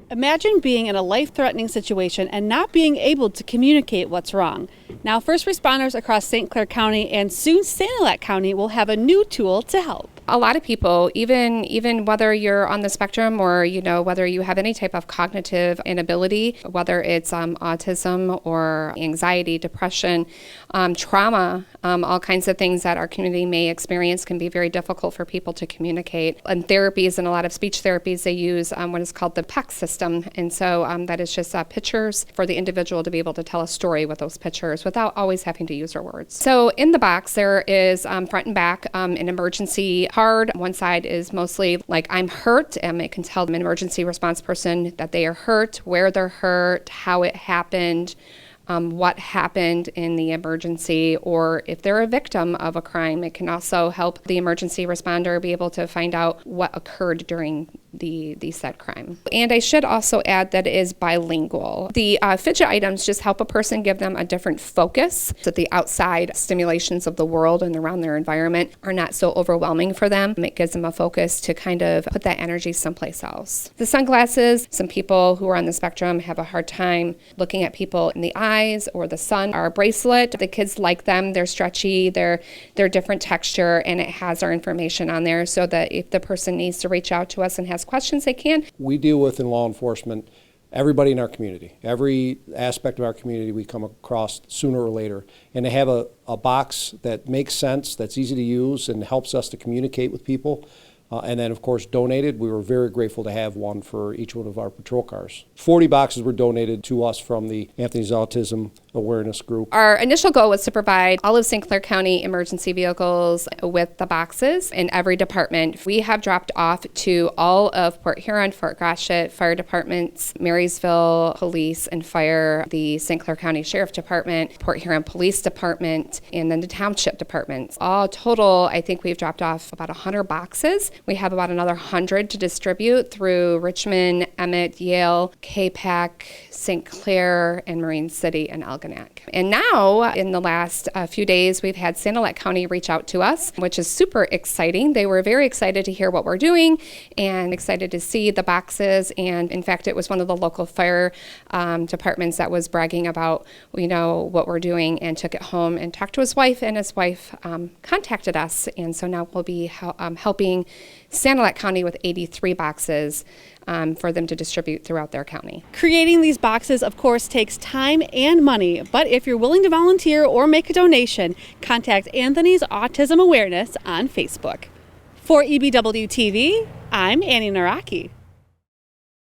Imagine being in a life-threatening situation and not being able to communicate what's wrong. Now, first responders across St. Clair County and soon Sanilac County will have a new tool to help. A lot of people, even whether you're on the spectrum or, whether you have any type of cognitive inability, whether it's autism or anxiety, depression, trauma, all kinds of things that our community may experience can be very difficult for people to communicate. And therapies and a lot of speech therapies, they use what is called the PEC system. And so that is just pictures for the individual to be able to tell a story with those pictures without always having to use their words. So in the box, there is front and back an emergency card. One side is mostly like I'm hurt, and it can tell an emergency response person that they are hurt, where they're hurt, how it happened, what happened in the emergency, or if they're a victim of a crime, it can also help the emergency responder be able to find out what occurred during the said crime. And I should also add that it is bilingual. The fidget items just help a person, give them a different focus, so that the outside stimulations of the world and around their environment are not so overwhelming for them. It gives them a focus to kind of put that energy someplace else. The sunglasses, some people who are on the spectrum have a hard time looking at people in the eyes or the sun. Our bracelet, the kids like them. They're stretchy, they're different texture, and it has our information on there so that if the person needs to reach out to us and has questions, they can. We deal with in law enforcement everybody in our community. Every aspect of our community we come across sooner or later. And to have a box that makes sense, that's easy to use, and helps us to communicate with people, and then, of course, donated. We were very grateful to have one for each one of our patrol cars. 40 boxes were donated to us from the Anthony's Autism Awareness group. Our initial goal was to provide all of St. Clair County emergency vehicles with the boxes in every department. We have dropped off to all of Port Huron, Fort Gratiot, fire departments, Marysville Police and Fire, the St. Clair County Sheriff Department, Port Huron Police Department, and then the township departments. All total, I think we've dropped off about 100 boxes. We have about another 100 to distribute through Richmond, Emmett, Yale, K-PAC, St. Clair, and Marine City and Algonac. And now, in the last few days, we've had Sanilac County reach out to us, which is super exciting. They were very excited to hear what we're doing and excited to see the boxes. And in fact, it was one of the local fire departments that was bragging about, what we're doing, and took it home and talked to his wife, and his wife contacted us. And so now we'll be helping Sanilac County with 83 boxes for them to distribute throughout their county. Creating these boxes, of course, takes time and money, but if you're willing to volunteer or make a donation, contact Anthony's Autism Awareness on Facebook. For EBW TV, I'm Annie Naraki.